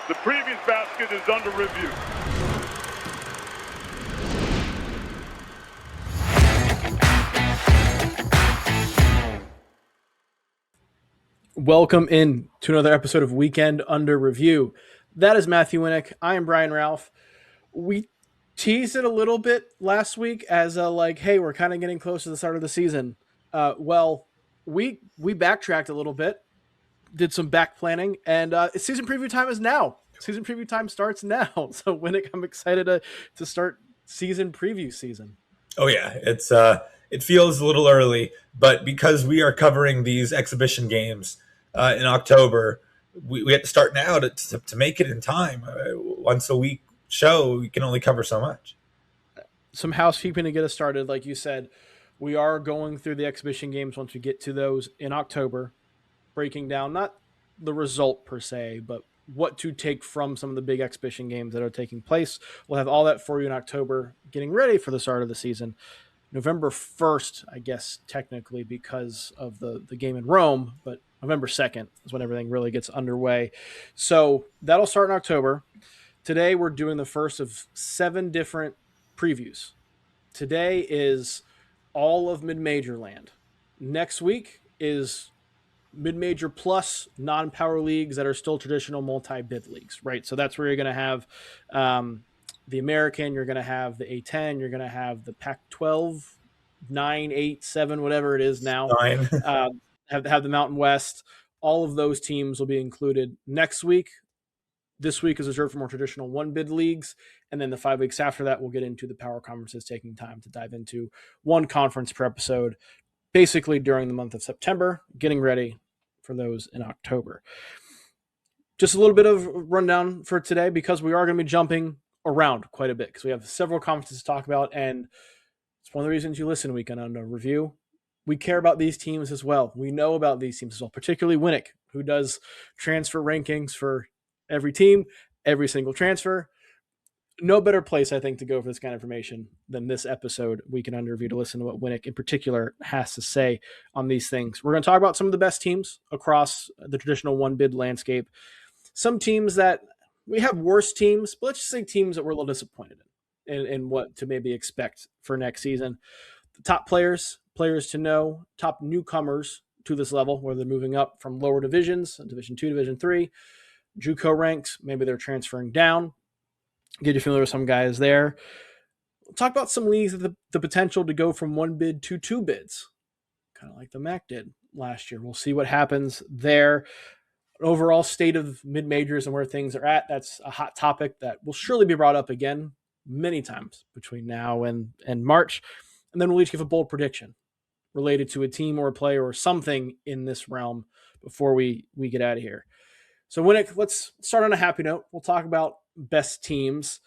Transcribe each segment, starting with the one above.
The previous basket is under review. Welcome in to another episode of Weekend Under Review. That is Matthew Winick. I am Brian Rauf. We teased it a little bit last week as hey, we're kind of getting close to the start of the season. We backtracked a little bit, did some back planning, and season preview time is now. Season preview time starts now. So Winick, I'm excited to start season preview season. Oh yeah, it feels a little early, but because we are covering these exhibition games in October, we have to start now to make it in time. Once a week show, we can only cover so much. Some housekeeping to get us started. Like you said, we are going through the exhibition games once we get to those in October, breaking down not the result per se, but what to take from some of the big exhibition games that are taking place. We'll have all that for you in October, getting ready for the start of the season. November 1st, I guess, technically, because of the game in Rome, but November 2nd is when everything really gets underway. So that'll start in October. Today, we're doing the first of 7 different previews. Today is all of mid-major land. Next week is mid-major plus non-power leagues that are still traditional multi-bid leagues, right? So that's where you're going to have the American, you're going to have the A10, you're going to have the Pac-12, 9, 8, 7, whatever it is now. Have the Mountain West. All of those teams will be included next week. This week is reserved for more traditional one-bid leagues, and then the 5 weeks after that, we'll get into the power conferences, taking time to dive into one conference per episode, basically during the month of September, getting ready for those in October. Just a little bit of rundown for today, because we are going to be jumping around quite a bit because we have several conferences to talk about, and it's one of the reasons you listen to Weekend Under Review. We care about these teams as well. We know about these teams as well, particularly Winick, who does transfer rankings for every team, every single transfer. No better place, I think, to go for this kind of information than this episode, Weekend Under Review, to listen to what Winick in particular has to say on these things. We're going to talk about some of the best teams across the traditional one-bid landscape. Some teams that we have worse teams, but let's just say teams that we're a little disappointed in what to maybe expect for next season. The top players to know, top newcomers to this level, where they're moving up from lower divisions, Division 2, Division 3, JUCO ranks, maybe they're transferring down. Get you familiar with some guys there. We'll talk about some leagues with the potential to go from 1 bid to 2 bids, kind of like the MAC did last year. We'll see what happens there. Overall state of mid-majors and where things are at, that's a hot topic that will surely be brought up again many times between now and March. And then we'll each give a bold prediction related to a team or a player or something in this realm before we get out of here. So Winick, let's start on a happy note. We'll talk about best teams.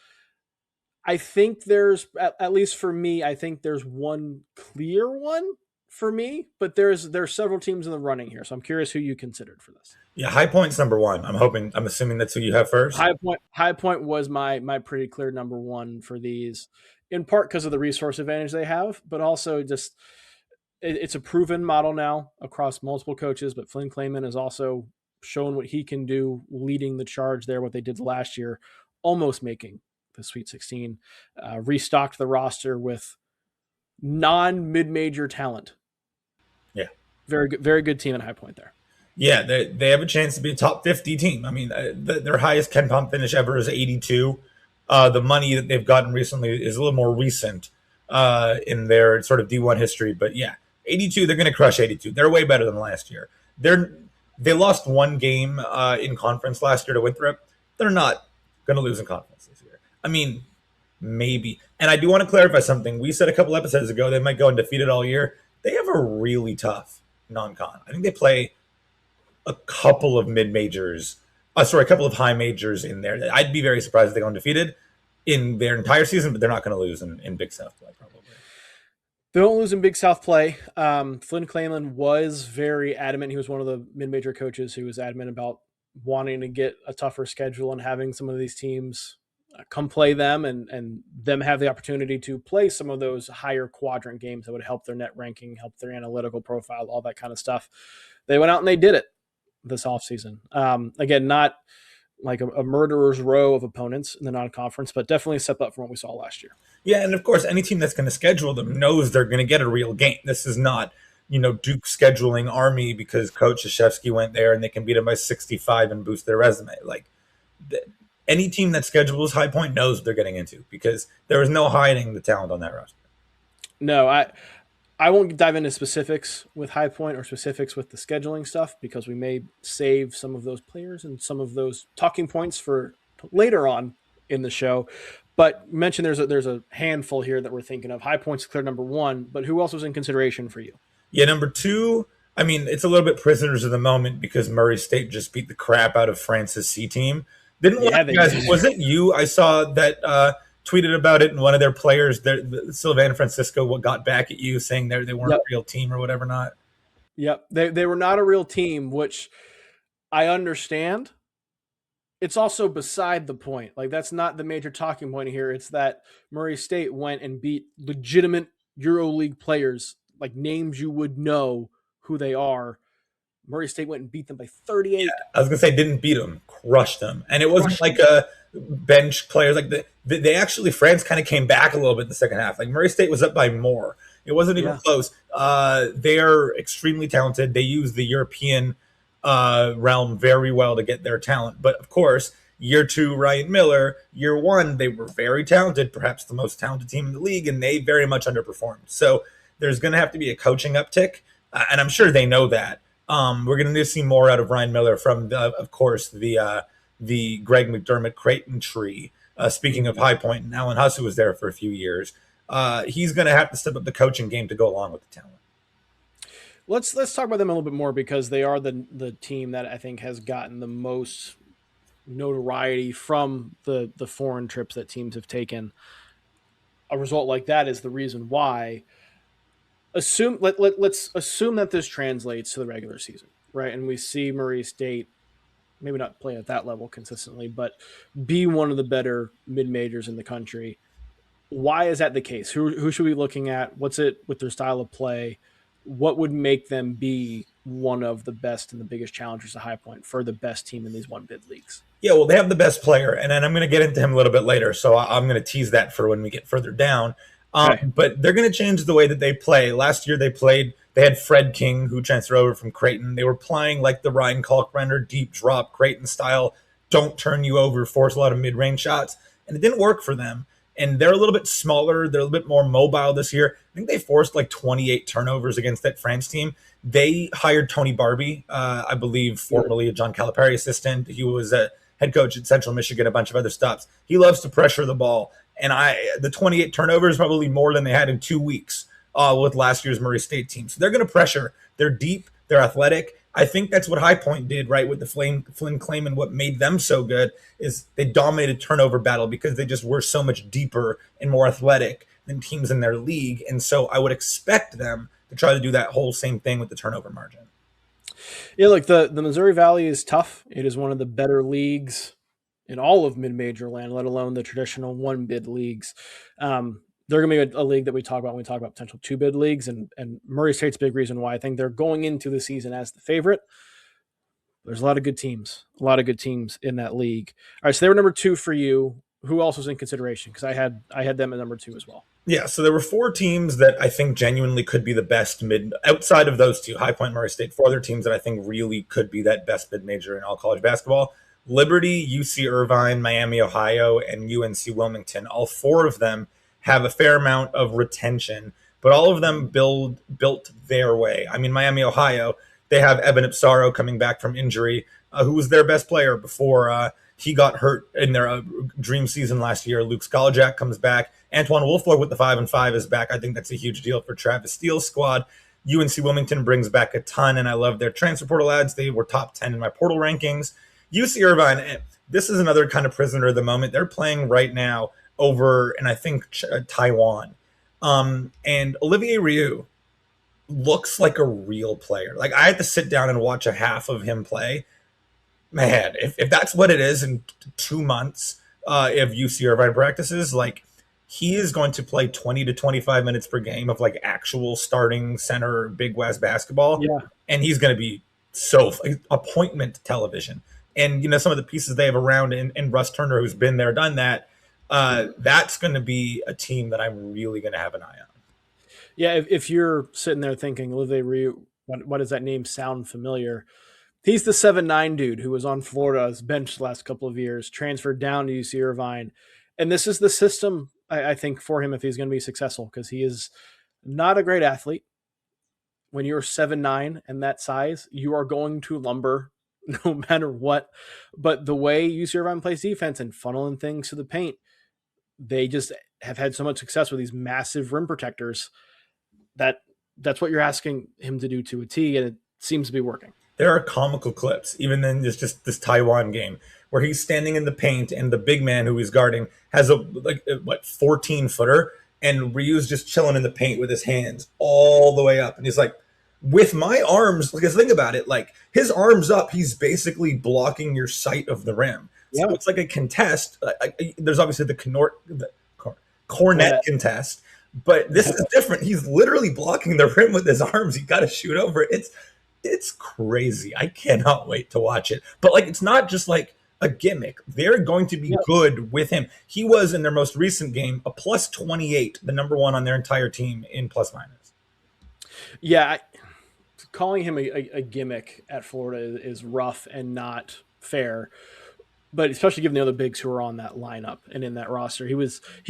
I think there's, at least for me, I think there's one clear one for me, but there's several teams in the running here. So I'm curious who you considered for this. Yeah, High Point's number one. I'm assuming that's who you have first. High Point was my pretty clear number one for these, in part because of the resource advantage they have, but also just it's a proven model now across multiple coaches. But Flynn Clayman has also shown what he can do, leading the charge there, what they did last year, almost making the Sweet 16, restocked the roster with non-mid-major talent. Yeah. Very good team at High Point there. Yeah, they have a chance to be a top 50 team. I mean, their highest Ken Pom finish ever is 82. The money that they've gotten recently is a little more recent in their sort of D1 history. But yeah, 82, they're going to crush 82. They're way better than last year. They lost one game in conference last year to Winthrop. They're not going to lose in conference this year. I mean, maybe. And I do want to clarify something. We said a couple episodes ago they might go undefeated all year. They have a really tough non-con. I think they play a couple of mid-majors. A couple of high majors in there. I'd be very surprised if they go undefeated in their entire season, but they're not going to lose in Big South play, probably. They don't lose in Big South play. Flynn Clayman was very adamant. He was one of the mid-major coaches who was adamant about wanting to get a tougher schedule and having some of these teams come play them and them have the opportunity to play some of those higher quadrant games that would help their net ranking, help their analytical profile, all that kind of stuff. They went out and they did it this offseason. Again, not like a murderer's row of opponents in the non-conference, but definitely a step up from what we saw last year. Yeah, and of course, any team that's going to schedule them knows they're going to get a real game. This is not, Duke scheduling Army because Coach Krzyzewski went there and they can beat them by 65 and boost their resume. Like, any team that schedules High Point knows what they're getting into because there is no hiding the talent on that roster. No, I won't dive into specifics with High Point or specifics with the scheduling stuff because we may save some of those players and some of those talking points for later on in the show. But you mentioned there's a handful here that we're thinking of. High Point's clear number one, but who else was in consideration for you? Yeah, number two, I mean, it's a little bit prisoners of the moment because Murray State just beat the crap out of France's C team. Didn't one of you guys, was it you? I saw that tweeted about it, and one of their players, Sylvain Francisco, what got back at you saying they weren't a real team or whatever not. Yep, they were not a real team, which I understand. It's also beside the point. Like, that's not the major talking point here. It's that Murray State went and beat legitimate EuroLeague players, like names you would know who they are. Murray State went and beat them by 38. Yeah, I was going to say didn't beat them, crushed them. And it wasn't like a bench players. Like they actually, France kind of came back a little bit in the second half. Like Murray State was up by more. It wasn't even close. They are extremely talented. They use the European realm very well to get their talent. But of course, year two, Ryan Miller, year one, they were very talented, perhaps the most talented team in the league, and they very much underperformed. So there's going to have to be a coaching uptick, and I'm sure they know that. We're going to need to see more out of Ryan Miller from, of course, the Greg McDermott Creighton tree. Speaking of High Point, and Alan Hussey was there for a few years. He's going to have to step up the coaching game to go along with the talent. Let's talk about them a little bit more because they are the team that I think has gotten the most notoriety from the foreign trips that teams have taken. A result like that is the reason why. Let's assume that this translates to the regular season, right? And we see Murray State maybe not play at that level consistently, but be one of the better mid-majors in the country. Why is that the case? Who should we be looking at? What's it with their style of play? What would make them be one of the best and the biggest challengers to High Point for the best team in these one-bid leagues? Yeah, well, they have the best player, and then I'm going to get into him a little bit later, so I'm going to tease that for when we get further down. Okay. But they're going to change the way that they play. Last year they had Fred King, who transferred over from Creighton. They were playing like the Ryan Kalkbrenner deep drop Creighton style, don't turn you over, force a lot of mid-range shots, and it didn't work for them. And they're a little bit smaller. They're a little bit more mobile this year. I think they forced like 28 turnovers against that France team. They hired Tony Barbie, I believe, formerly a John Calipari assistant. He was a head coach at Central Michigan, a bunch of other stops. He loves to pressure the ball. And the 28 turnovers probably more than they had in 2 weeks with last year's Murray State team. So they're going to pressure. They're deep. They're athletic. I think that's what High Point did, right, with the Flynn Clayman. What made them so good is they dominated turnover battle because they just were so much deeper and more athletic than teams in their league. And so I would expect them to try to do that whole same thing with the turnover margin. Yeah, look, the Missouri Valley is tough. It is one of the better leagues in all of mid-major land, let alone the traditional one-bid leagues. They're going to be a league that we talk about when we talk about potential two-bid leagues, and Murray State's a big reason why I think they're going into the season as the favorite. There's a lot of good teams in that league. All right, so they were number two for you. Who else was in consideration? Because I had them at number two as well. Yeah, so there were 4 teams that I think genuinely could be the best outside of those two, High Point, Murray State, 4 other teams that I think really could be that best mid-major in all college basketball. Liberty, UC Irvine, Miami, Ohio, and UNC Wilmington. All 4 of them have a fair amount of retention, but all of them built their way. I mean, Miami, Ohio, they have Evan Ipsaro coming back from injury, who was their best player before he got hurt in their dream season last year. Luke Skolajak comes back. Antoine Wolflord with the 5-5 is back. I think that's a huge deal for Travis Steele's squad. UNC Wilmington brings back a ton, and I love their transfer portal ads. They were top 10 in my portal rankings. UC Irvine, this is another kind of prisoner of the moment. They're playing right now over, and I think Taiwan. And Olivier Rioux looks like a real player. Like, I had to sit down and watch a half of him play. Man, if that's what it is in 2 months of UC Irvine practices, like, he is going to play 20 to 25 minutes per game of like actual starting center Big West basketball. Yeah. And he's going to be so appointment television. and some of the pieces they have around and Russ Turner, who's been there, done that. That's going to be a team that I'm really going to have an eye on. Yeah, if you're sitting there thinking, Olivier Ryu, what does that name sound familiar? He's the 7'9" dude who was on Florida's bench the last couple of years, transferred down to UC Irvine. And this is the system, I think, for him if he's going to be successful, because he is not a great athlete. When you're 7'9" and that size, you are going to lumber no matter what. But the way UC Irvine plays defense and funneling things to the paint, they just have had so much success with these massive rim protectors that's what you're asking him to do to a T, and it seems to be working. There are comical clips, even in just this Taiwan game, where he's standing in the paint and the big man who he's guarding has a 14-footer, and Ryu's just chilling in the paint with his hands all the way up, and he's like, with my arms, because think about it, like his arms up, he's basically blocking your sight of the rim. So it's like a contest. There's obviously the cornet contest, but this is different. He's literally blocking the rim with his arms. You got to shoot over it. It's crazy. I cannot wait to watch it. But it's not just like a gimmick. They're going to be good with him. He was in their most recent game a plus 28, the number one on their entire team in plus minus. Yeah, calling him a gimmick at Florida is rough and not fair. But especially given the other bigs who are on that lineup and in that roster, he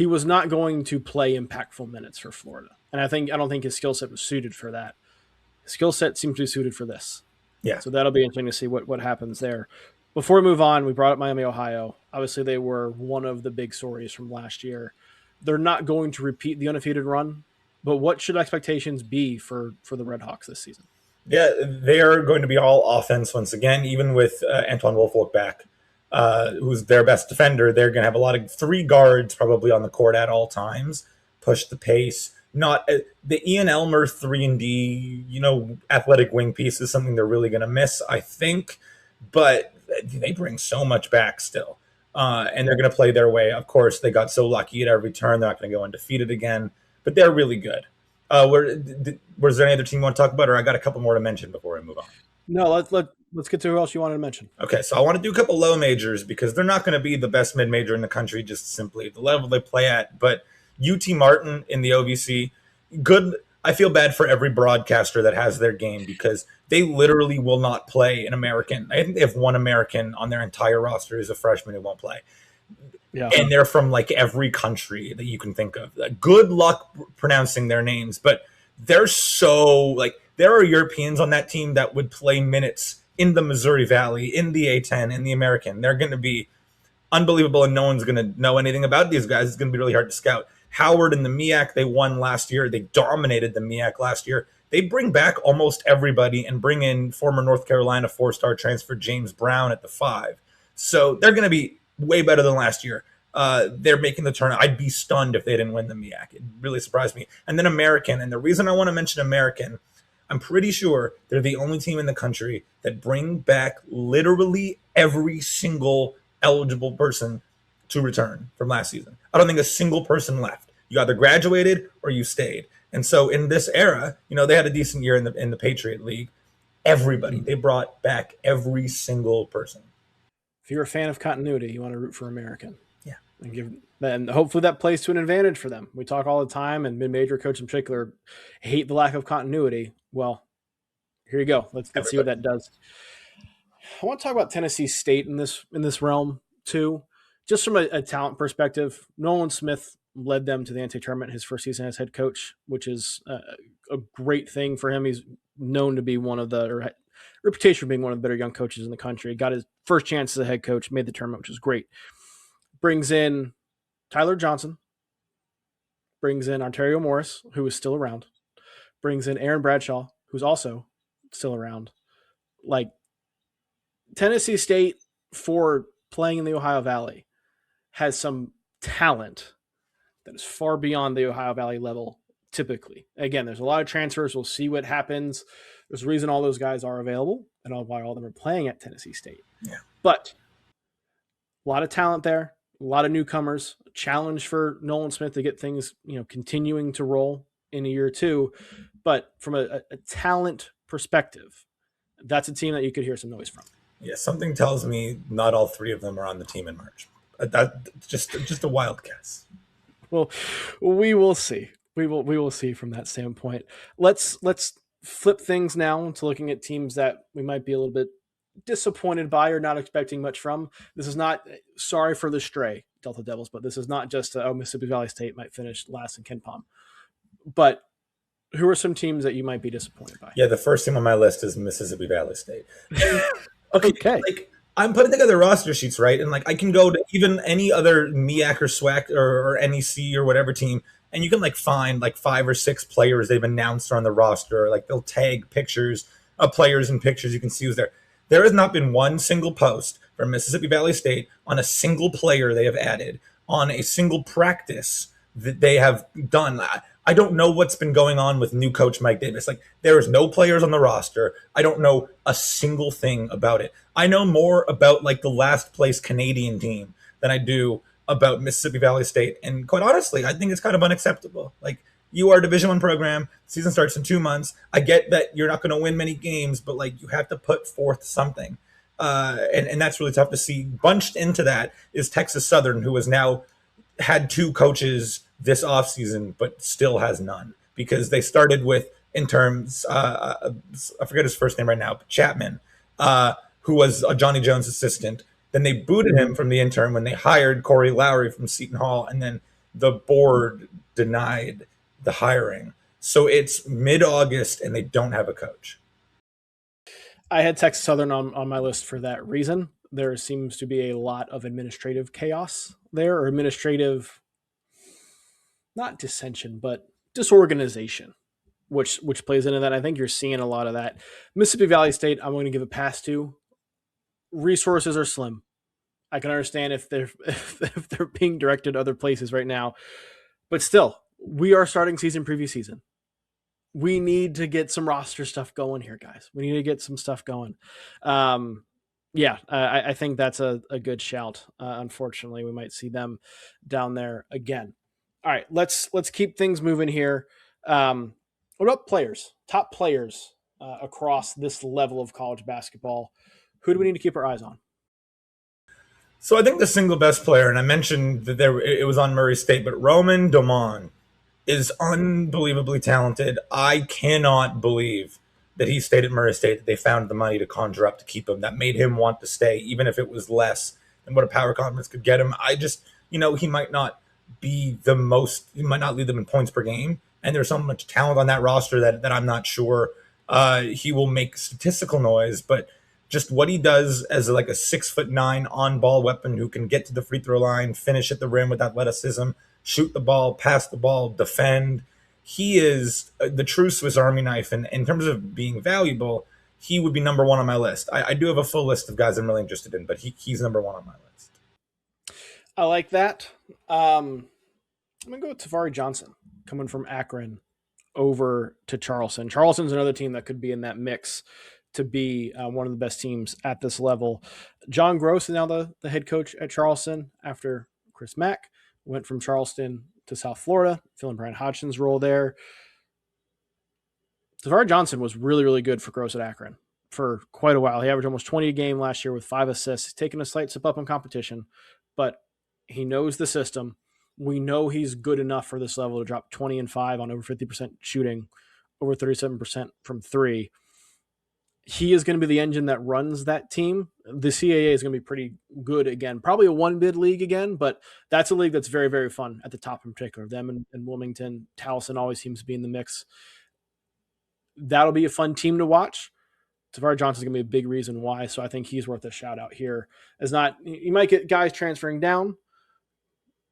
was not going to play impactful minutes for Florida, and I don't think his skill set was suited for that. His skill set seems to be suited for this. Yeah. So that'll be interesting to see what happens there. Before we move on, we brought up Miami, Ohio. Obviously, they were one of the big stories from last year. They're not going to repeat the undefeated run, but what should expectations be for the Red Hawks this season? Yeah, they are going to be all offense once again, even with Antoine Wolfolk back. Who's their best defender. They're going to have a lot of 3 guards probably on the court at all times, push the pace. Not the Ian Elmer 3-and-D, athletic wing piece is something they're really going to miss, I think. But they bring so much back still. And they're going to play their way. Of course, they got so lucky at every turn. They're not going to go undefeated again. But they're really good. Was there any other team you want to talk about? Or I got a couple more to mention before we move on. No, let's get to who else you wanted to mention. Okay, so I want to do a couple low majors because they're not going to be the best mid-major in the country, just simply the level they play at. But UT Martin in the OVC, good. I feel bad for every broadcaster that has their game because they literally will not play an American. I think they have one American on their entire roster who's a freshman who won't play. Yeah. And they're from every country that you can think of. Good luck pronouncing their names, but they're so there are Europeans on that team that would play minutes in the Missouri Valley, in the A10, in the American. They're going to be unbelievable, and no one's going to know anything about these guys. It's going to be really hard to scout. Howard and the MEAC, they won last year. They dominated the MEAC last year. They bring back almost everybody and bring in former North Carolina 4-star transfer James Brown at the 5. So they're going to be way better than last year. They're making the tournament. I'd be stunned if they didn't win the MEAC. It really surprised me. And then American, and the reason I want to mention American, I'm pretty sure they're the only team in the country that bring back literally every single eligible person to return from last season. I don't think a single person left. You either graduated or you stayed. And so in this era, they had a decent year in the Patriot League. Everybody, they brought back every single person. If you're a fan of continuity, you want to root for American. Yeah. And hopefully that plays to an advantage for them. We talk all the time, and mid-major coaches in particular hate the lack of continuity. Well, here you go. Let's see what that does. I want to talk about Tennessee State in this realm too, just from a talent perspective. Nolan Smith led them to the NCAA tournament his first season as head coach, which is a great thing for him. He's known to be reputation for being one of the better young coaches in the country. Got his first chance as a head coach, made the tournament, which was great. Brings in Tyler Johnson, brings in Ontario Morris, who is still around, brings in Aaron Bradshaw, who's also still around. Tennessee State, for playing in the Ohio Valley, has some talent that is far beyond the Ohio Valley level typically. Again, there's a lot of transfers. We'll see what happens. There's a reason all those guys are available and why all of them are playing at Tennessee State. Yeah. But a lot of talent there, a lot of newcomers, a challenge for Nolan Smith to get things, continuing to roll in a year or two. But from a talent perspective, that's a team that you could hear some noise from. Yeah, something tells me not all three of them are on the team in March. That's just a wild guess. Well, we will see. We will see from that standpoint. Let's flip things now into looking at teams that we might be a little bit disappointed by or not expecting much from. This is not, sorry for the stray, Delta Devils, but this is not just Mississippi Valley State might finish last in Ken Palm. But who are some teams that you might be disappointed by? Yeah, the first team on my list is Mississippi Valley State. Okay. Like I'm putting together roster sheets, right? And like I can go to even any other MEAC or SWAC or NEC or whatever team, and you can like find like 5 or 6 players they've announced are on the roster. Or, like they'll tag pictures of players and pictures you can see who's there. There has not been one single post from Mississippi Valley State on a single player they have added, on a single practice that they have done. I don't know what's been going on with new coach Mike Davis. Like there is no players on the roster. I don't know a single thing about it. I know more about like the last place Canadian team than I do about Mississippi Valley State. And quite honestly, I think it's kind of unacceptable. Like you are a Division I program. Season starts in 2 months. I get that you're not going to win many games, but like you have to put forth something. And that's really tough to see. Bunched into that is Texas Southern, who has now had 2 coaches this offseason, but still has none because they started with interns. I forget his first name right now, but Chapman, who was a Johnny Jones assistant. Then they booted him from the intern when they hired Corey Lowry from Seton Hall, and then the board denied the hiring. So it's mid-August, and they don't have a coach. I had Texas Southern on my list for that reason. There seems to be a lot of administrative chaos there, or administrative, not dissension, but disorganization, which plays into that. I think you're seeing a lot of that. Mississippi Valley State, I'm going to give a pass to. Resources are slim. I can understand if they're being directed other places right now, but still, we are starting season preview season. We need to get some roster stuff going here, guys. We need to get some stuff going. I think that's a good shout. Unfortunately, we might see them down there again. All right, let's keep things moving here. What about players? Top players across this level of college basketball. Who do we need to keep our eyes on? So I think the single best player, and I mentioned that it was on Murray State, but Roman Doman is unbelievably talented. I cannot believe that he stayed at Murray State, that they found the money to conjure up to keep him. That made him want to stay, even if it was less than what a power conference could get him. I just, he might not be the most, he might not lead them in points per game. And there's so much talent on that roster that I'm not sure he will make statistical noise, but just what he does as like a 6'9" on-ball weapon who can get to the free throw line, finish at the rim with athleticism, shoot the ball, pass the ball, defend. He is the true Swiss Army knife. And in terms of being valuable, he would be number 1 on my list. I do have a full list of guys I'm really interested in, but he's number 1 on my list. I like that. I'm going to go with Tavari Johnson coming from Akron over to Charleston. Charleston's another team that could be in that mix to be one of the best teams at this level. John Gross is now the head coach at Charleston after Chris Mack went from Charleston to South Florida, filling Brian Hodgson's role there. Tavari Johnson was really, really good for Gross at Akron for quite a while. He averaged almost 20 a game last year with 5 assists. He's taken a slight step up in competition, but he knows the system. We know he's good enough for this level to drop 20 and 5 on over 50% shooting, over 37% from 3. He is going to be the engine that runs that team. The CAA is going to be pretty good again. Probably a 1-bid league again, but that's a league that's very, very fun at the top in particular. Them and Wilmington. Towson always seems to be in the mix. That'll be a fun team to watch. Tavari Johnson is going to be a big reason why, so I think he's worth a shout out here. You might get guys transferring down.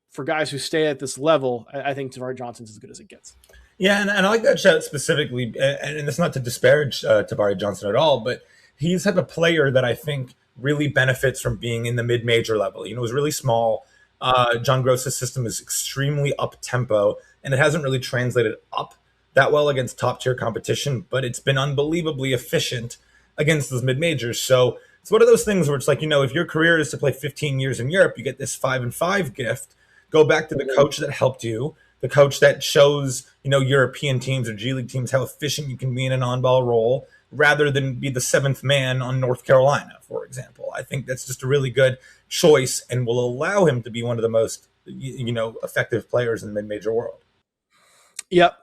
For guys who stay at this level, I think Tavari Johnson's as good as it gets. Yeah, and I like that shout specifically, and it's not to disparage Tavari Johnson at all, but he's had a player that I think really benefits from being in the mid-major level. It was really small. John Gross's system is extremely up-tempo, and it hasn't really translated up that well against top-tier competition, but it's been unbelievably efficient against those mid-majors. So it's one of those things where it's like, if your career is to play 15 years in Europe, you get this 5-and-5 gift. Go back to the coach that helped you, the coach that shows, European teams or G League teams how efficient you can be in an on-ball role. rather than be the seventh man on North Carolina, for example. I think that's just a really good choice and will allow him to be one of the most, effective players in the mid-major world. Yep.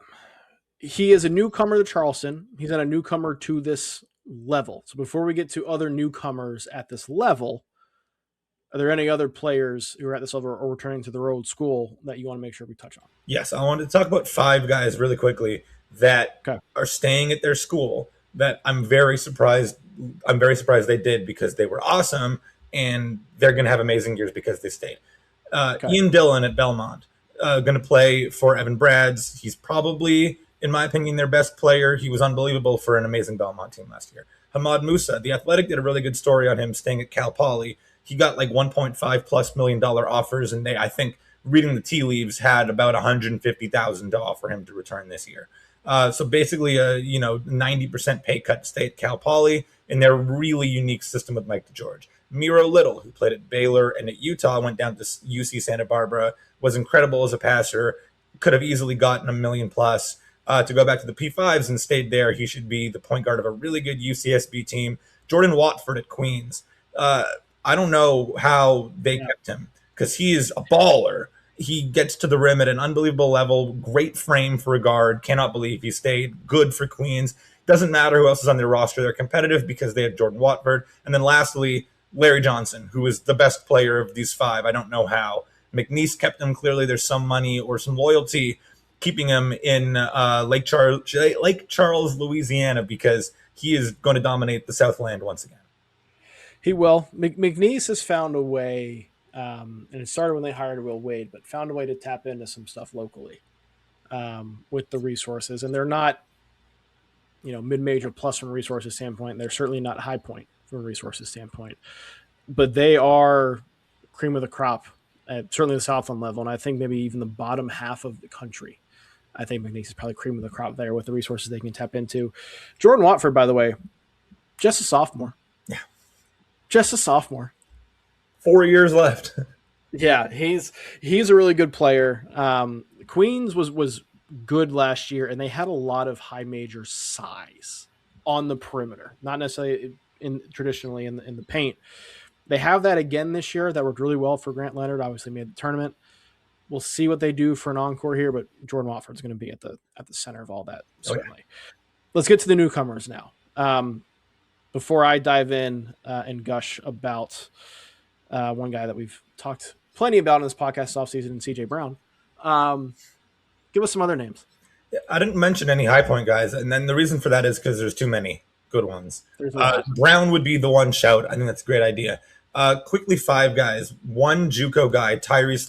He is a newcomer to Charleston. He's not a newcomer to this level. So before we get to other newcomers at this level, are there any other players who are at this level or returning to their old school that you want to make sure we touch on? Yes, I wanted to talk about 5 guys really quickly that are staying at their school that I'm very surprised they did, because they were awesome and they're going to have amazing years because they stayed. Ian Dillon at Belmont, going to play for Evan Brads. He's probably, in my opinion, their best player. He was unbelievable for an amazing Belmont team last year. Hamad Musa, The Athletic did a really good story on him staying at Cal Poly. He got like $1.5+ million offers, and they, I think, reading the tea leaves, had about $150,000 to offer him to return this year. So basically, a 90% pay cut to stay at Cal Poly in their really unique system with Mike DeGeorge. Miro Little, who played at Baylor and at Utah, went down to UC Santa Barbara, was incredible as a passer, could have easily gotten $1 million+. To go back to the P5s and stayed there, he should be the point guard of a really good UCSB team. Jordan Watford at Queens. I don't know how they kept him, because he is a baller. He gets to the rim at an unbelievable level. Great frame for a guard. Cannot believe he stayed. Good for Queens. Doesn't matter who else is on their roster. They're competitive because they have Jordan Watford. And then lastly, Larry Johnson, who is the best player of these 5. I don't know how. McNeese kept him. Clearly there's some money or some loyalty keeping him in Lake Charles, Louisiana, because he is going to dominate the Southland once again. He will. McNeese has found a way, and it started when they hired Will Wade, but found a way to tap into some stuff locally with the resources. And they're not, mid-major plus from a resources standpoint. They're certainly not high point from a resources standpoint. But they are cream of the crop at certainly the Southland level, and I think maybe even the bottom half of the country. I think McNeese is probably cream of the crop there with the resources they can tap into. Jordan Watford, by the way, just a sophomore. Yeah. Just a sophomore. 4 years left. Yeah, he's a really good player. Queens was good last year, and they had a lot of high major size on the perimeter, not necessarily traditionally in the paint. They have that again this year. That worked really well for Grant Leonard. Obviously made the tournament. We'll see what they do for an encore here, but Jordan Watford's going to be at the center of all that, certainly. Okay. Let's get to the newcomers now. Before I dive in and gush about one guy that we've talked plenty about in this podcast offseason, CJ Brown, give us some other names. I didn't mention any high point guys, and then the reason for that is because there's too many good ones. Brown would be the one shout. I think that's a great idea. Quickly, 5 guys. One JUCO guy, Tyrese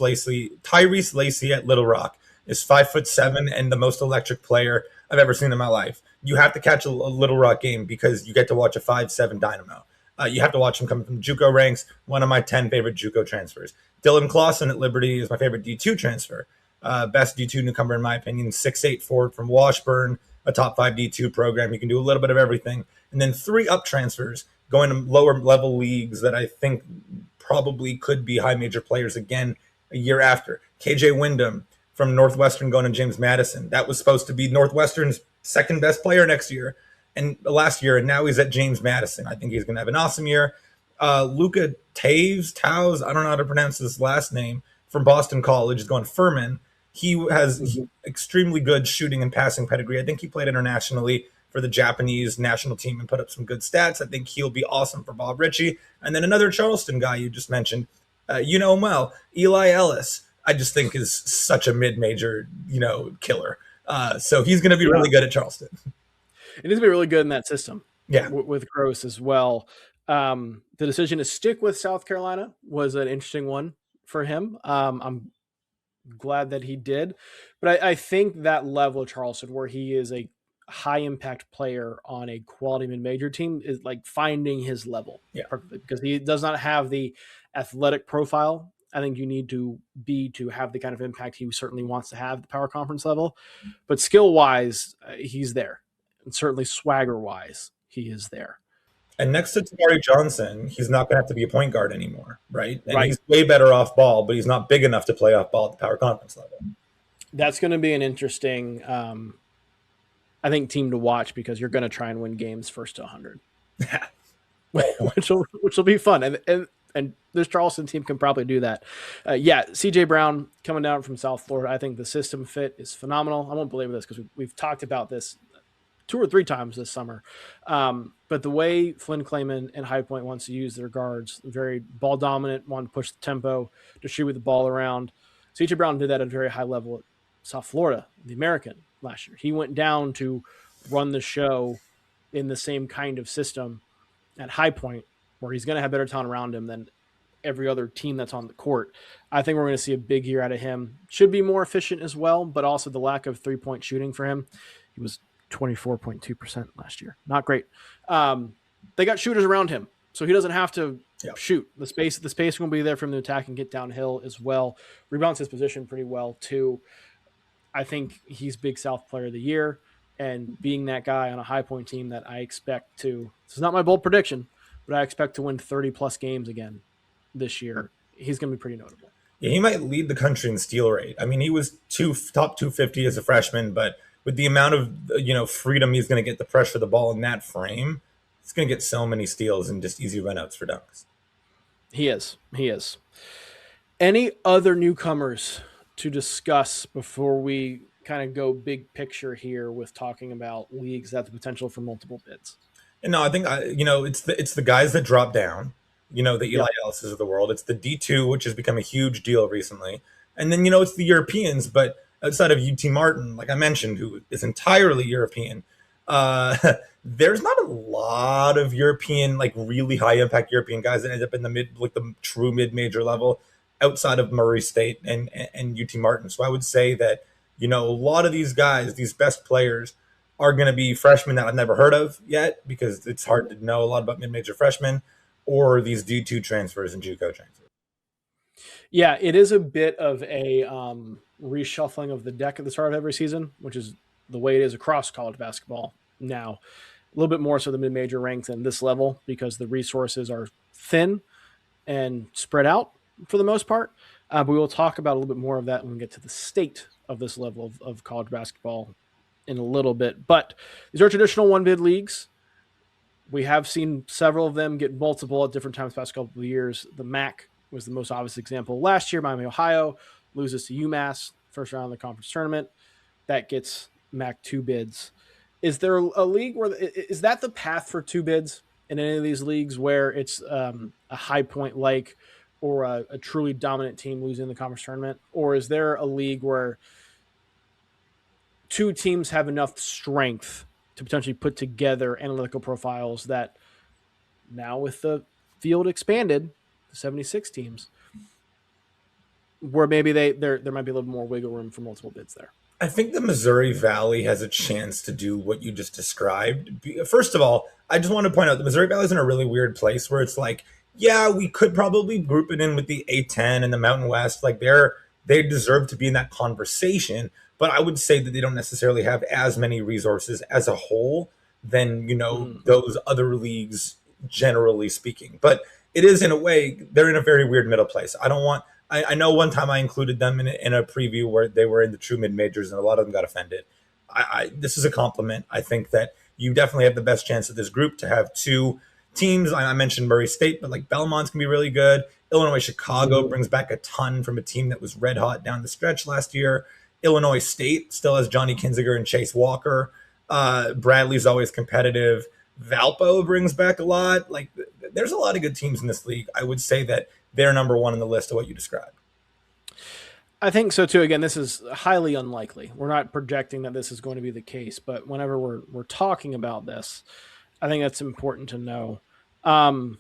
Lacey at Little Rock, is 5'7" and the most electric player I've ever seen in my life. You have to catch a Little Rock game because you get to watch a 5'7" dynamo. You have to watch him coming from JUCO ranks. One of my 10 favorite JUCO transfers. Dylan Clausen at Liberty is my favorite D2 transfer. Best D2 newcomer in my opinion. 6'8" forward from Washburn, a top 5 D2 program. He can do a little bit of everything. And then 3 up transfers going to lower level leagues that I think probably could be high major players again a year after. KJ Wyndham from Northwestern going to James Madison. That was supposed to be Northwestern's second best player last year, and now he's at James Madison. I think he's going to have an awesome year. Luca Taves, I don't know how to pronounce his last name, from Boston College, is going to Furman. He has extremely good shooting and passing pedigree. I think he played internationally for the Japanese national team and put up some good stats. I think he'll be awesome for Bob Ritchie. And then another Charleston guy you just mentioned, you know him well, Eli Ellis, I just think is such a mid-major, killer. So he's going to be really good at Charleston. It needs to be really good in that system. Yeah. With Gross as well. The decision to stick with South Carolina was an interesting one for him. I'm glad that he did. But I think that level of Charleston, where he is a high impact player on a quality mid-major team, is like finding his level. Yeah. Because he does not have the athletic profile I think you need to have the kind of impact he certainly wants to have at the power conference level. But skill wise, he's there. And certainly swagger wise, he is there. And next to Tamari Johnson, he's not going to have to be a point guard anymore, right? And he's way better off ball, but he's not big enough to play off ball at the power conference level. That's going to be an interesting I think, team to watch because you're going to try and win games first to 100, which will be fun. And this Charleston team can probably do that. CJ Brown coming down from South Florida. I think the system fit is phenomenal. I won't belabor this because we've talked about this 2 or 3 times this summer. But the way Flynn Clayman and High Point wants to use their guards, very ball dominant, want to push the tempo, distribute the ball around. CJ Brown did that at a very high level at South Florida, the American last year. He went down to run the show in the same kind of system at High Point, where he's going to have better talent around him than every other team that's on the court. I think we're going to see a big year out of him. Should be more efficient as well, but also the lack of 3-point shooting for him. He was 24.2% last year. Not great. They got shooters around him, so he doesn't have to shoot. The space will be there for him to attack and get downhill as well. Rebounds his position pretty well too. I think he's Big South Player of the Year, and being that guy on a High Point team that I expect to, this is not my bold prediction, but I expect to win 30-plus games again this year. He's going to be pretty notable. Yeah, he might lead the country in steal rate. I mean, he was top 250 as a freshman, but with the amount of freedom he's going to get to pressure the ball in that frame, he's going to get so many steals and just easy runouts for dunks. He is. Any other newcomers to discuss before we kind of go big picture here with talking about leagues that have the potential for multiple bids? And no, I think it's the guys that drop down, the Eli Ellis's of the world. It's the D2, which has become a huge deal recently, and then it's the Europeans. But outside of UT Martin, like I mentioned, who is entirely European, there's not a lot of European, like really high impact European guys that end up in the true mid-major level outside of Murray State and UT Martin. So I would say that, a lot of these guys, these best players, are going to be freshmen that I've never heard of yet because it's hard to know a lot about mid-major freshmen, or these D2 transfers and JUCO transfers. Yeah, it is a bit of a reshuffling of the deck at the start of every season, which is the way it is across college basketball now. A little bit more so the mid-major ranks than this level because the resources are thin and spread out for the most part. But we will talk about a little bit more of that when we get to the state of this level of college basketball in a little bit. But these are traditional one-bid leagues. We have seen several of them get multiple at different times the past couple of years. The MAC was the most obvious example. Last year, Miami, Ohio loses to UMass, first round of the conference tournament. That gets MAC 2 bids. Is there a league where is that the path for 2 bids in any of these leagues where it's a High Point like or a truly dominant team losing the conference tournament? Or is there a league where 2 teams have enough strength to potentially put together analytical profiles that now with the field expanded to 76 teams, where maybe there might be a little more wiggle room for multiple bids there? I think the Missouri Valley has a chance to do what you just described. First of all, I just want to point out the Missouri Valley is in a really weird place where it's like, yeah, we could probably group it in with the A10 and the Mountain West. Like they deserve to be in that conversation. But I would say that they don't necessarily have as many resources as a whole than, those other leagues, generally speaking. But it is, in a way, they're in a very weird middle place. I know one time I included them in a preview where they were in the true mid-majors and a lot of them got offended. This is a compliment. I think that you definitely have the best chance of this group to have 2 teams. I mentioned Murray State, but like Belmont's can be really good. Illinois Chicago brings back a ton from a team that was red hot down the stretch last year. Illinois State still has Johnny Kinziger and Chase Walker. Bradley's always competitive. Valpo brings back a lot. Like, there's a lot of good teams in this league. I would say that they're number 1 on the list of what you described. I think so too. Again, this is highly unlikely. We're not projecting that this is going to be the case, but whenever we're talking about this, I think that's important to know. The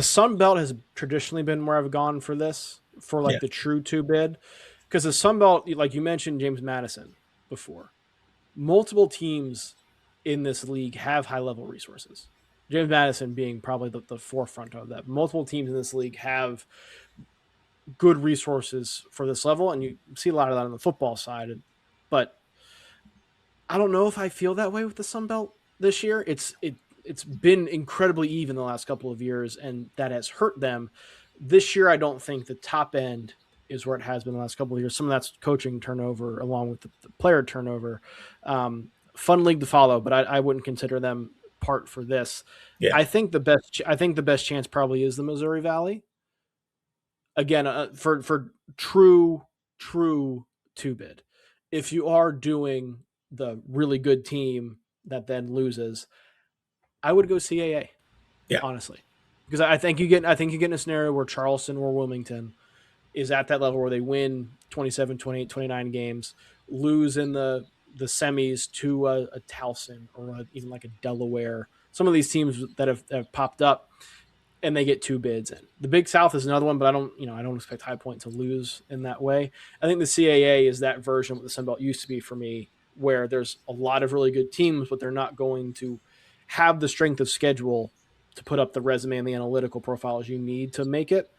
Sun Belt has traditionally been where I've gone for this, for the true 2 bid. Because the Sun Belt, like you mentioned James Madison before, multiple teams in this league have high-level resources. James Madison being probably the forefront of that. Multiple teams in this league have good resources for this level, and you see a lot of that on the football side. But I don't know if I feel that way with the Sun Belt this year. It's been incredibly even the last couple of years, and that has hurt them. This year, I don't think the top end is where it has been the last couple of years. Some of that's coaching turnover along with the player turnover. Fun league to follow, but I wouldn't consider them part for this. Yeah. I think the best chance probably is the Missouri Valley. Again, for true two bid. If you are doing the really good team that then loses, I would go CAA. Yeah. Honestly, because I think you get in a scenario where Charleston or Wilmington is at that level where they win 27, 28, 29 games, lose in the semis to a Towson or even like a Delaware. Some of these teams that have popped up, and they get 2 bids in. The Big South is another one, but I don't expect High Point to lose in that way. I think the CAA is that version of what the Sun Belt used to be for me, where there's a lot of really good teams, but they're not going to have the strength of schedule to put up the resume and the analytical profiles you need to make it.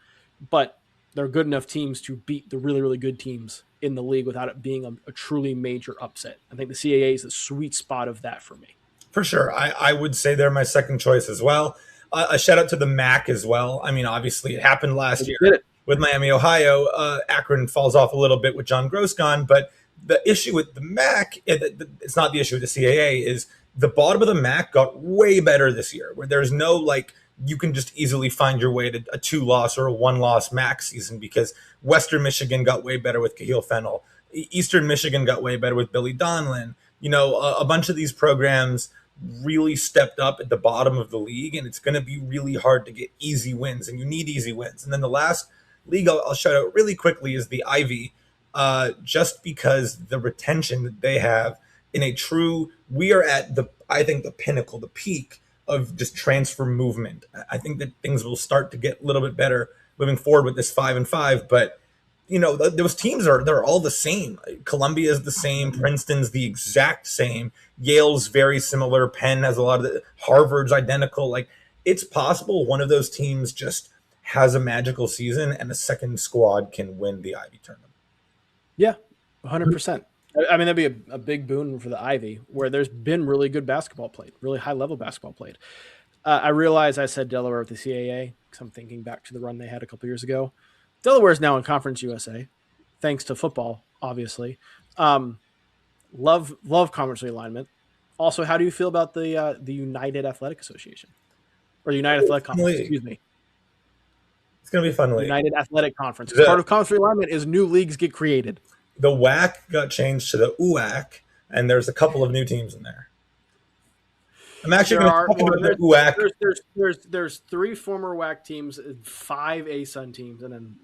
But they're good enough teams to beat the really, really good teams in the league without it being a truly major upset. I think the CAA is the sweet spot of that for me. For sure. I would say they're my second choice as well. A shout out to the MAC as well. I mean, obviously it happened last year with Miami, Ohio. Akron falls off a little bit with John Gross gone, but the issue with the MAC, it's not the issue with the CAA, is the bottom of the MAC got way better this year, where there's no like, you can just easily find your way to a 2-loss or a 1-loss MAC season, because Western Michigan got way better with Kahil Fennell. Eastern Michigan got way better with Billy Donlin. A bunch of these programs really stepped up at the bottom of the league, and it's going to be really hard to get easy wins, and you need easy wins. And then the last league I'll shout out really quickly is the Ivy, just because the retention that they have in a true, we are at I think the pinnacle, the peak of just transfer movement. I think that things will start to get a little bit better moving forward with this 5-5, but those teams they're all the same. Columbia is the same. Princeton's the exact same. Yale's very similar. Penn has a lot of Harvard's identical. Like, it's possible one of those teams just has a magical season and a second squad can win the Ivy tournament. Yeah, 100%. I mean, that'd be a big boon for the Ivy, where there's been really good basketball played, really high level basketball played. I realize I said Delaware with the CAA because I'm thinking back to the run they had a couple years ago. Delaware is now in Conference USA, thanks to football, obviously. Love conference realignment. Also, how do you feel about the United Athletic Association or the United Athletic Conference? Excuse me. It's going to be fun league. United Athletic Conference. Part of conference realignment is new leagues get created. The WAC got changed to the UAC, and there's a couple of new teams in there. I'm actually going to talk about the UAC. There's 3 former WAC teams, 5 ASUN teams, and then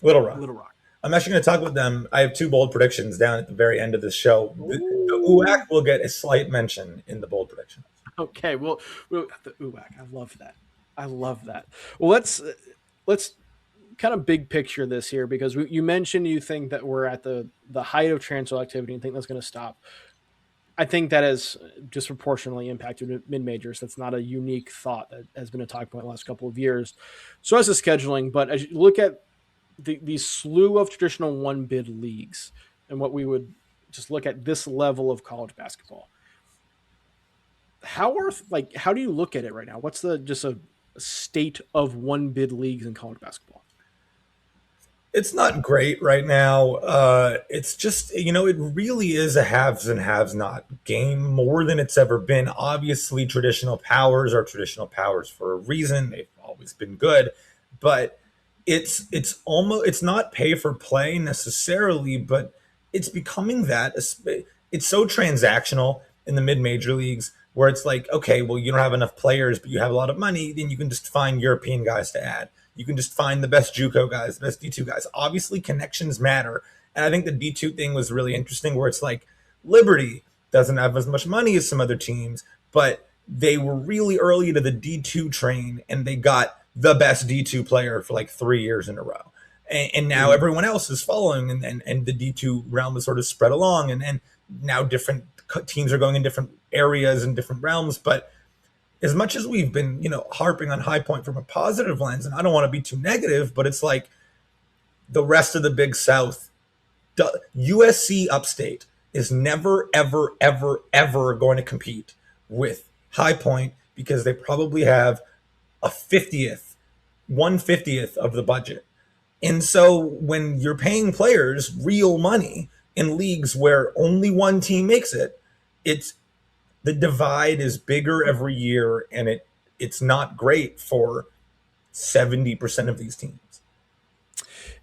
Little Rock. I'm actually going to talk about them. I have 2 bold predictions down at the very end of this show. The UAC will get a slight mention in the bold prediction. Okay, well, the UAC. I love that. Well, let's kind of big picture this here, because you mentioned you think that we're at the height of transfer activity and think that's going to stop. I think that has disproportionately impacted mid-majors. That's not a unique thought. That has been a talk point the last couple of years. So as the scheduling, but as you look at the slew of traditional 1-bid leagues and what we would just look at this level of college basketball, how do you look at it right now? What's just a state of 1-bid leagues in college basketball? It's not great right now. It's just, it really is a haves and haves not game more than it's ever been. Obviously, traditional powers are traditional powers for a reason. They've always been good, but it's not pay for play necessarily, but it's becoming that. It's so transactional in the mid-major leagues, where it's like, okay, well, you don't have enough players, but you have a lot of money, then you can just find European guys to add. You can just find the best JUCO guys, the best D2 guys. Obviously, connections matter. And I think the D2 thing was really interesting, where it's like Liberty doesn't have as much money as some other teams, but they were really early to the D2 train, and they got the best D2 player for like 3 years in a row. And now everyone else is following, and the D2 realm is sort of spread along. And now different teams are going in different areas and different realms. But as much as we've been, harping on High Point from a positive lens, and I don't want to be too negative, but it's like the rest of the Big South, USC Upstate is never, ever, ever, ever going to compete with High Point, because they probably have 1/50th of the budget. And so when you're paying players real money in leagues where only one team makes it, it's the divide is bigger every year, and it's not great for 70% of these teams.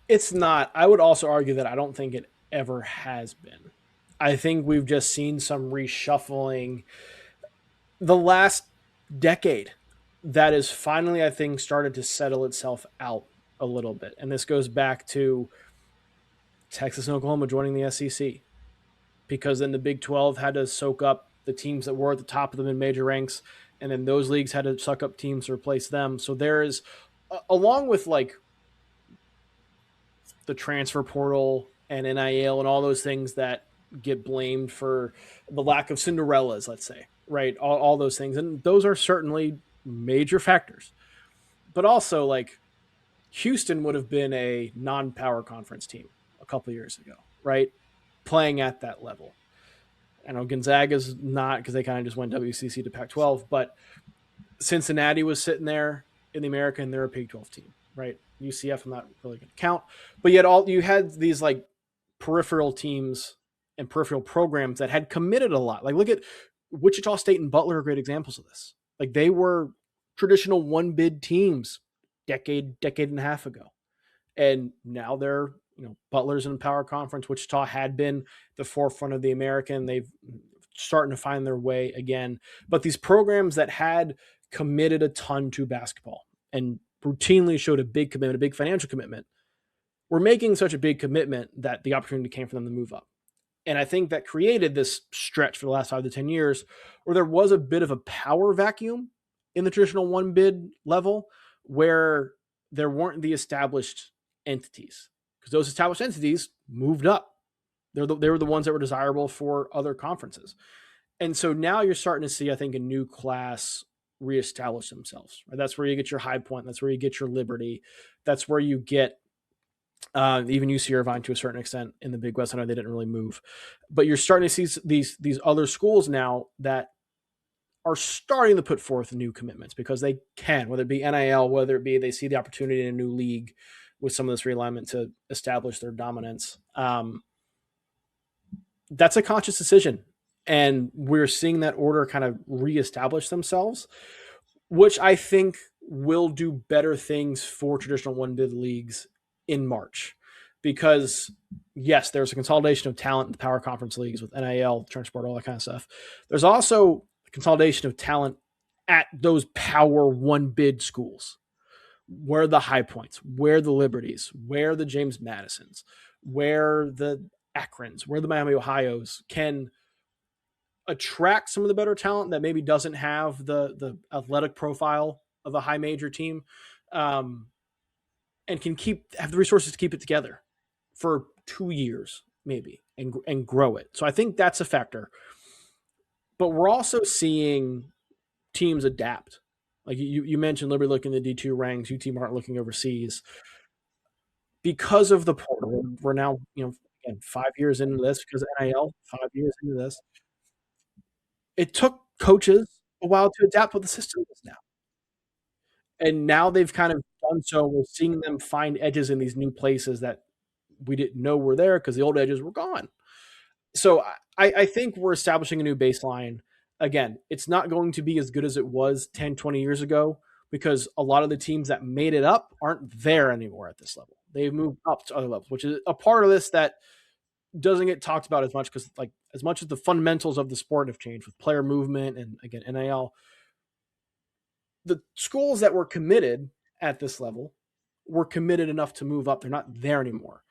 It's not. I would also argue that I don't think it ever has been. I think we've just seen some reshuffling the last decade that is finally, I think, started to settle itself out a little bit. And this goes back to Texas and Oklahoma joining the SEC, because then the Big 12 had to soak up the teams that were at the top of the mid-major ranks, and then those leagues had to suck up teams to replace them. So there is, along with like the transfer portal and NIL and all those things that get blamed for the lack of Cinderellas, let's say, right? All those things. And those are certainly major factors. But also, like, Houston would have been a non-power conference team a couple of years ago, right? Playing at that level. I know Gonzaga's not, because they kind of just went WCC to Pac-12, but Cincinnati was sitting there in the American, they're a Pac-12 team, right? UCF, I'm not really going to count, but yet you had these like peripheral teams and peripheral programs that had committed a lot. Like, look at Wichita State and Butler are great examples of this. Like, they were traditional one bid teams decade and a half ago, and now they're, Butler's in power conference. Wichita had been the forefront of the American. They've starting to find their way again. But these programs that had committed a ton to basketball and routinely showed a big commitment, a big financial commitment, were making such a big commitment that the opportunity came for them to move up. And I think that created this stretch for the last 5 to 10 years where there was a bit of a power vacuum in the traditional one bid level, where there weren't the established entities, because those established entities moved up. They were the ones that were desirable for other conferences. And so now you're starting to see, I think, a new class reestablish themselves. Right? That's where you get your High Point. That's where you get your Liberty. That's where you get even UC Irvine to a certain extent in the Big West. I know they didn't really move, but you're starting to see these other schools now that are starting to put forth new commitments because they can, whether it be NIL, whether it be they see the opportunity in a new league with some of this realignment to establish their dominance. That's a conscious decision. And we're seeing that order kind of reestablish themselves, which I think will do better things for traditional one bid leagues in March. Because yes, there's a consolidation of talent in the power conference leagues with NIL, transport, all that kind of stuff. There's also consolidation of talent at those power one bid schools, where the High Points, where the Liberties, where the James Madisons, where the Akrons, where the Miami Ohios can attract some of the better talent that maybe doesn't have the athletic profile of a high major team, and can have the resources to keep it together for 2 years maybe and grow it. So I think that's a factor. But we're also seeing teams adapt. Like you mentioned, Liberty looking at the D2 ranks, UT Martin looking overseas. Because of the portal, we're now, again, 5 years into this because of NIL, 5 years into this. It took coaches a while to adapt what the system is now. And now they've kind of done so. We're seeing them find edges in these new places that we didn't know were there because the old edges were gone. So I think we're establishing a new baseline. Again, it's not going to be as good as it was 10, 20 years ago because a lot of the teams that made it up aren't there anymore at this level. They've moved up to other levels, which is a part of this that doesn't get talked about as much because, like, as much as the fundamentals of the sport have changed with player movement and, again, NIL, the schools that were committed at this level were committed enough to move up. They're not there anymore.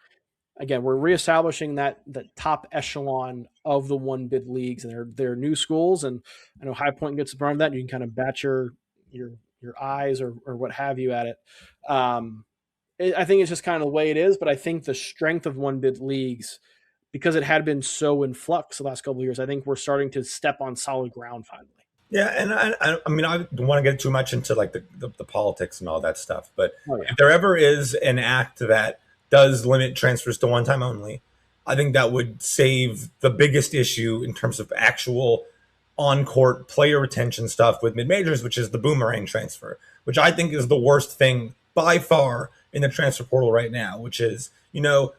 Again, we're reestablishing the top echelon of the one bid leagues, and they're new schools. And I know High Point gets the brunt of that. And you can kind of bat your eyes or what have you at it. I think it's just kind of the way it is. But I think the strength of one bid leagues, because it had been so in flux the last couple of years, I think we're starting to step on solid ground finally. Yeah, and I mean, I don't want to get too much into like the politics and all that stuff, but if there ever is an act that does limit transfers to one time only, I think that would save the biggest issue in terms of actual on-court player retention stuff with mid-majors, which is the boomerang transfer, which I think is the worst thing by far in the transfer portal right now, which is,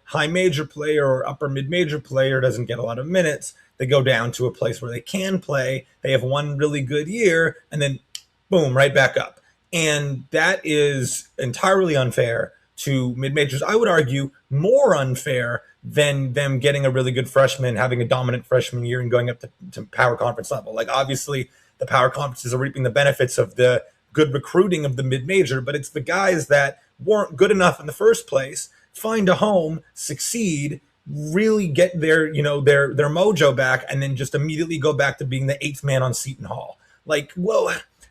high major player or upper mid major player doesn't get a lot of minutes. They go down to a place where they can play. They have one really good year and then boom, right back up. And that is entirely unfair to mid majors. I would argue more unfair than them getting a really good freshman, having a dominant freshman year and going up to power conference level. Like, obviously, the power conferences are reaping the benefits of the good recruiting of the mid major, but it's the guys that weren't good enough in the first place, find a home, succeed, really get their their mojo back, and then just immediately go back to being the eighth man on Seton Hall. Like, well,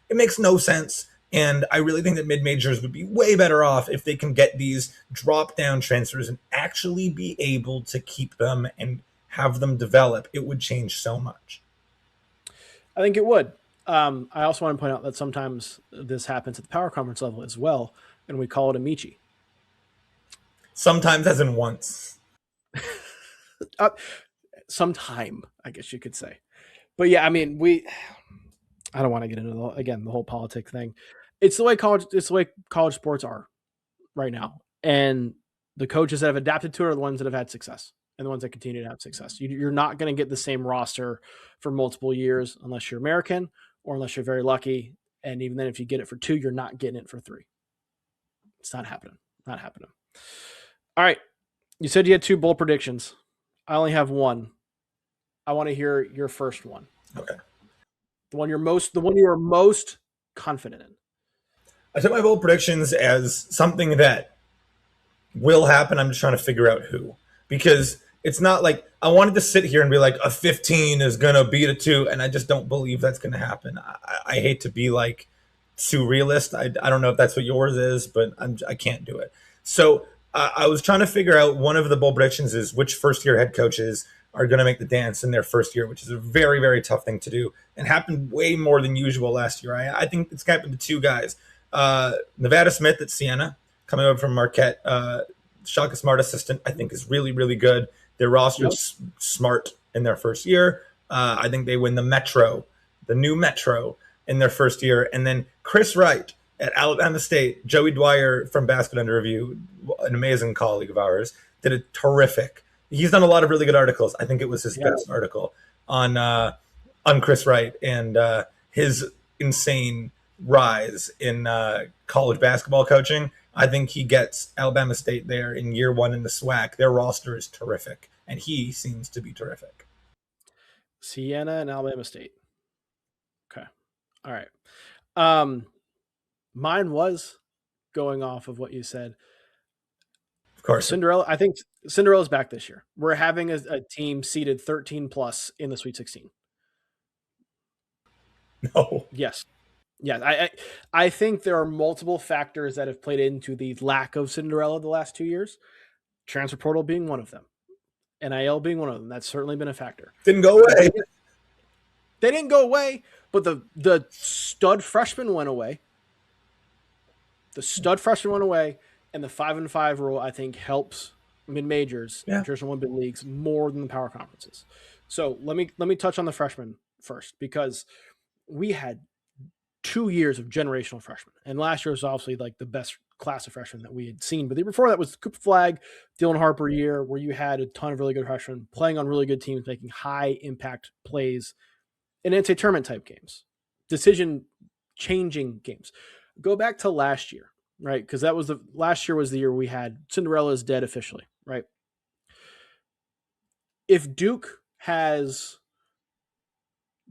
it makes no sense. And I really think that mid-majors would be way better off if they can get these drop-down transfers and actually be able to keep them and have them develop. It would change so much. I think it would. I also want to point out that sometimes this happens at the power conference level as well, and we call it a Michi. Sometimes, as in once. Sometime, I guess you could say. But yeah, I mean, I don't want to get into the whole politics thing. It's the way college sports are right now, and the coaches that have adapted to it are the ones that have had success and the ones that continue to have success. You're not going to get the same roster for multiple years unless you're American or unless you're very lucky. And even then, if you get it for 2, you're not getting it for 3. It's not happening. Not happening. All right, you said you had 2 bold predictions. I only have 1. I want to hear your first one. Okay. The one you are most confident in. I took my bold predictions as something that will happen. I'm just trying to figure out who, because it's not like I wanted to sit here and be like a 15 is going to beat a 2. And I just don't believe that's going to happen. I hate to be like too realist. I don't know if that's what yours is, but I can't do it. So I was trying to figure out, one of the bold predictions is which first year head coaches are going to make the dance in their first year, which is a very, very tough thing to do and happened way more than usual last year. I think it's happened to 2 guys. Nevada Smith at Siena, coming over from Marquette. Shaka Smart assistant, I think, is really, really good. Their roster is smart in their first year. I think they win the new Metro in their first year. And then Chris Wright at Alabama State, Joey Dwyer from Basket Under Review, an amazing colleague of ours, did a terrific. He's done a lot of really good articles. I think it was his best article on Chris Wright and his insane rise in college basketball coaching. I think he gets Alabama State there in year 1 in the SWAC. Their roster is terrific, and he seems to be terrific. Siena and Alabama State. Okay. All right. Mine was going off of what you said. Of course. Cinderella. I think Cinderella's back this year. We're having a team seeded 13 plus in the Sweet 16. No. Yes. Yeah, I think there are multiple factors that have played into the lack of Cinderella the last 2 years. Transfer portal being one of them. NIL being one of them. That's certainly been a factor. Didn't go away. They didn't go away, but the stud freshman went away. The stud freshman went away, and the 5-5 rule, I think, helps mid-majors and traditional one-bid leagues more than the power conferences. So let me touch on the freshmen first, because we had 2 years of generational freshmen. And last year was obviously like the best class of freshmen that we had seen. But the year before that was the Cooper Flag, Dylan Harper year, where you had a ton of really good freshmen playing on really good teams, making high impact plays in NCAA tournament type games, decision changing games. Go back to last year, right? Because last year was the year we had Cinderella is dead officially, right? If Duke has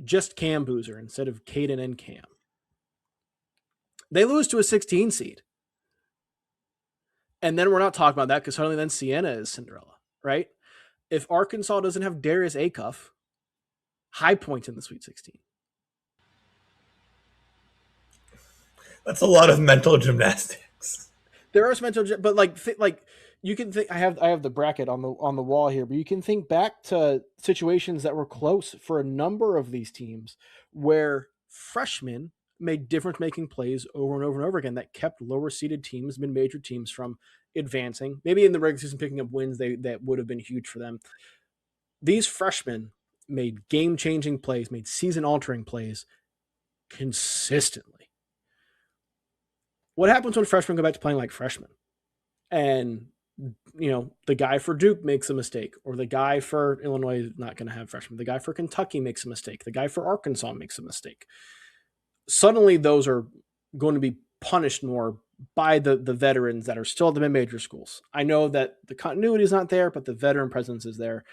just Cam Boozer instead of Caden and Cam, they lose to a 16 seed. And then we're not talking about that because suddenly then Siena is Cinderella, right? If Arkansas doesn't have Darius Acuff, high point in the Sweet 16. That's a lot of mental gymnastics. There are some mental, but like you can think. I have the bracket on the wall here, but you can think back to situations that were close for a number of these teams where freshmen made difference-making plays over and over and over again that kept lower-seeded teams, mid-major teams, from advancing. Maybe in the regular season picking up wins that would have been huge for them. These freshmen made game-changing plays, made season-altering plays consistently. What happens when freshmen go back to playing like freshmen? and the guy for Duke makes a mistake, or the guy for Illinois is not going to have freshmen. The guy for Kentucky makes a mistake. The guy for Arkansas makes a mistake. Suddenly, those are going to be punished more by the veterans that are still at the mid-major schools. I know that the continuity is not there, but the veteran presence is there.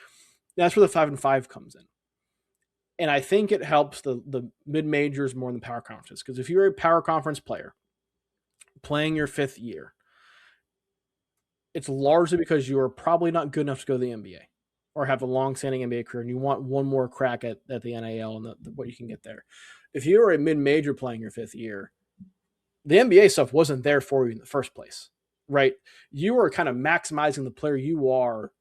That's where the 5-5 comes in. And I think it helps the mid-majors more than the power conferences, because if you're a power conference player playing your 5th year, it's largely because you are probably not good enough to go to the NBA or have a long-standing NBA career, and you want one more crack at the NAL and what you can get there. If you're a mid-major playing your 5th year, the NBA stuff wasn't there for you in the first place, right? You are kind of maximizing the player you are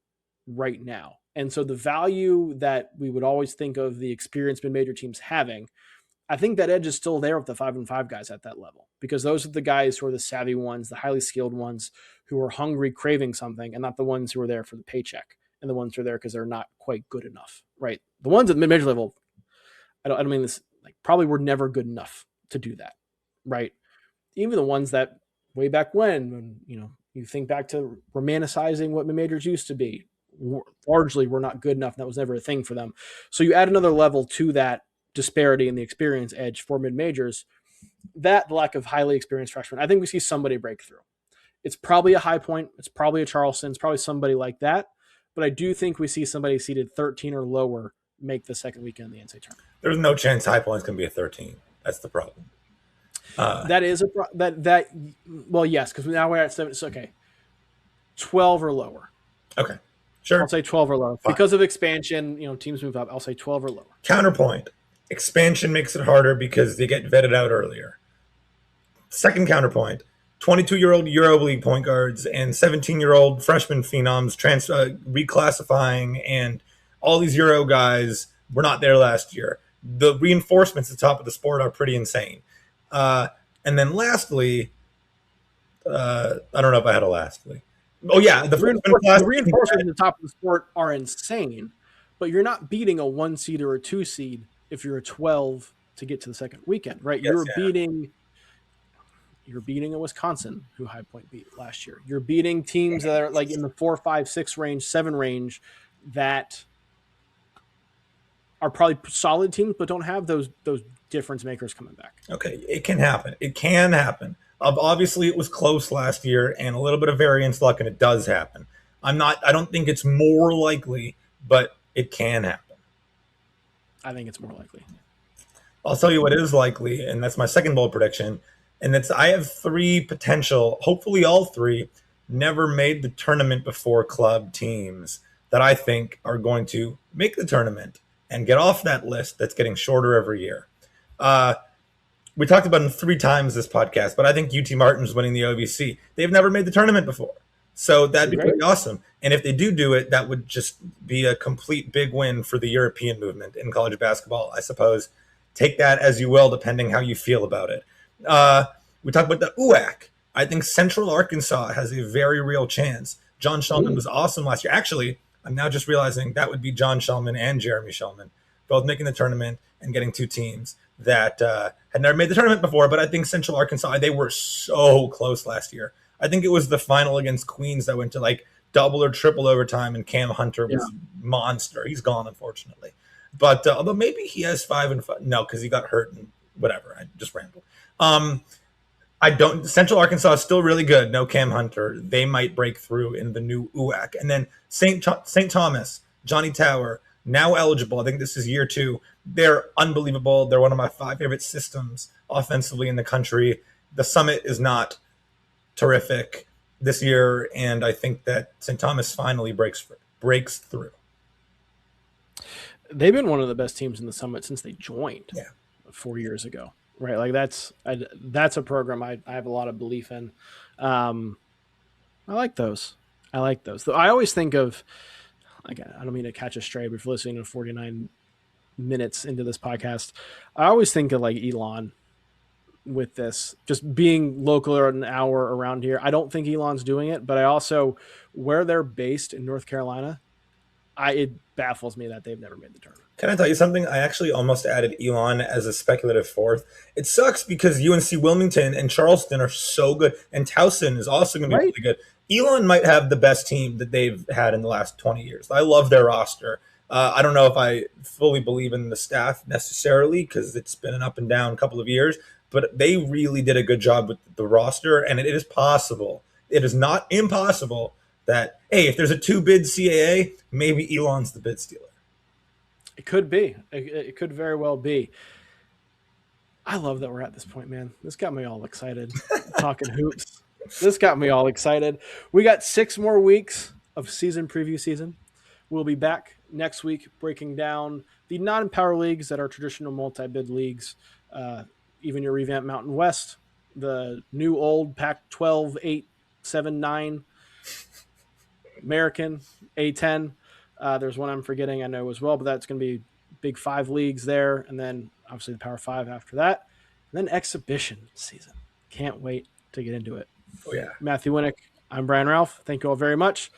right now. And so the value that we would always think of the experienced mid-major teams having, I think that edge is still there with the 5-5 guys at that level, because those are the guys who are the savvy ones, the highly skilled ones who are hungry, craving something, and not the ones who are there for the paycheck and the ones who are there because they're not quite good enough, right? The ones at the mid-major level, I don't mean this, probably were never good enough to do that, right? Even the ones that way back when you think back to romanticizing what mid-majors used to be, largely were not good enough. That was never a thing for them. So you add another level to that disparity in the experience edge for mid-majors, that lack of highly experienced freshmen, I think we see somebody break through. It's probably a High Point. It's probably a Charleston. It's probably somebody like that. But I do think we see somebody seeded 13 or lower make the second weekend of the NCAA tournament. There's no chance High Point's going to be a 13. That's the problem. That is well, yes, because now we're at 7. It's okay. 12 or lower. Okay. Sure. I'll say 12 or lower. Fine. Because of expansion, teams move up. I'll say 12 or lower. Counterpoint. Expansion makes it harder because they get vetted out earlier. Second counterpoint. 22-year-old EuroLeague point guards and 17-year-old freshman phenoms reclassifying, and all these Euro guys were not there last year. The reinforcements at the top of the sport are pretty insane. And then lastly, I don't know if I had a lastly. Oh, yeah. The reinforcements at the top of the sport are insane, but you're not beating a 1 seed or a 2 seed if you're a 12 to get to the second weekend, right? Yes, You're beating a Wisconsin who High Point beat last year. You're beating teams that are like in the 4, 5, 6 range, 7 range that are probably solid teams, but don't have those difference makers coming back. Okay, it can happen. It can happen. Obviously, it was close last year and a little bit of variance luck, and it does happen. I don't think it's more likely, but it can happen. I think it's more likely. I'll tell you what is likely, and that's my second bold prediction. And I have 3 potential, hopefully all 3, never made the tournament before club teams that I think are going to make the tournament and get off that list that's getting shorter every year. We talked about them 3 times this podcast, but I think UT Martin's winning the OVC. They've never made the tournament before. So that'd be pretty awesome. And if they do it, that would just be a complete big win for the European movement in college basketball, I suppose. Take that as you will, depending how you feel about it. We talked about the UAC. I think Central Arkansas has a very real chance. John Shulman was awesome last year. Actually, I'm now just realizing that would be John Shulman and Jeremy Shulman, both making the tournament and getting 2 teams that had never made the tournament before. But I think Central Arkansas, they were so close last year. I think it was the final against Queens that went to like double or triple overtime, and Cam Hunter was monster. He's gone, unfortunately. But although maybe he has 5-5. No, because he got hurt and whatever. I just rambled. Central Arkansas is still really good. No Cam Hunter. They might break through in the new UAC. And then St. Thomas, Johnny Tower, now eligible. I think this is year 2. They're unbelievable. They're one of my 5 favorite systems offensively in the country. The Summit is not terrific this year, and I think that St. Thomas finally breaks through. They've been one of the best teams in the Summit since they joined 4 years ago. Right, like that's a program I have a lot of belief in. I like those. I always think of, again, I don't mean to catch a stray, but if you're listening to 49 minutes into this podcast, I always think of like Elon with this, just being local or an hour around here. I don't think Elon's doing it, but I also, where they're based in North Carolina, it baffles me that they've never made the tournament. Can I tell you something? I actually almost added Elon as a speculative 4th. It sucks because UNC Wilmington and Charleston are so good, and Towson is also going to be really good. Elon might have the best team that they've had in the last 20 years. I love their roster. I don't know if I fully believe in the staff necessarily because it's been an up and down couple of years, but they really did a good job with the roster, and it is possible. It is not impossible that, hey, if there's a two-bid CAA, maybe Elon's the bid stealer. It could be. It could very well be. I love that we're at this point, man. This got me all excited. Talking hoops. This got me all excited. We got 6 more weeks of season preview season. We'll be back next week breaking down the non-power leagues that are traditional multi-bid leagues, even your revamped Mountain West, the new old Pac-12 8, 7, 9, American A10. There's one I'm forgetting, I know as well, but that's going to be big 5 leagues there, and then obviously the Power 5 after that, and then exhibition season. Can't wait to get into it. Oh, yeah. Matthew Winick, I'm Brian Rauf. Thank you all very much.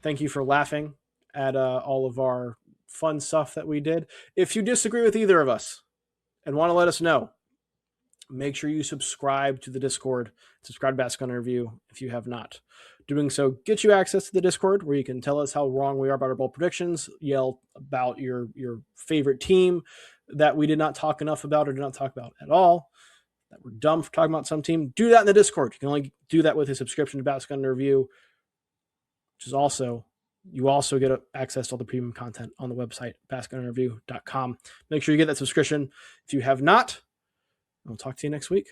Thank you for laughing at all of our fun stuff that we did. If you disagree with either of us and want to let us know, make sure you subscribe to the Discord. Subscribe to Basket Interview if you have not. Doing so gets you access to the Discord where you can tell us how wrong we are about our bowl predictions, yell about your favorite team that we did not talk enough about or did not talk about at all, that we're dumb for talking about some team. Do that in the Discord. You can only do that with a subscription to Basket Interview, which is also, you also get access to all the premium content on the website, basketinterview.com. Make sure you get that subscription if you have not. We'll talk to you next week.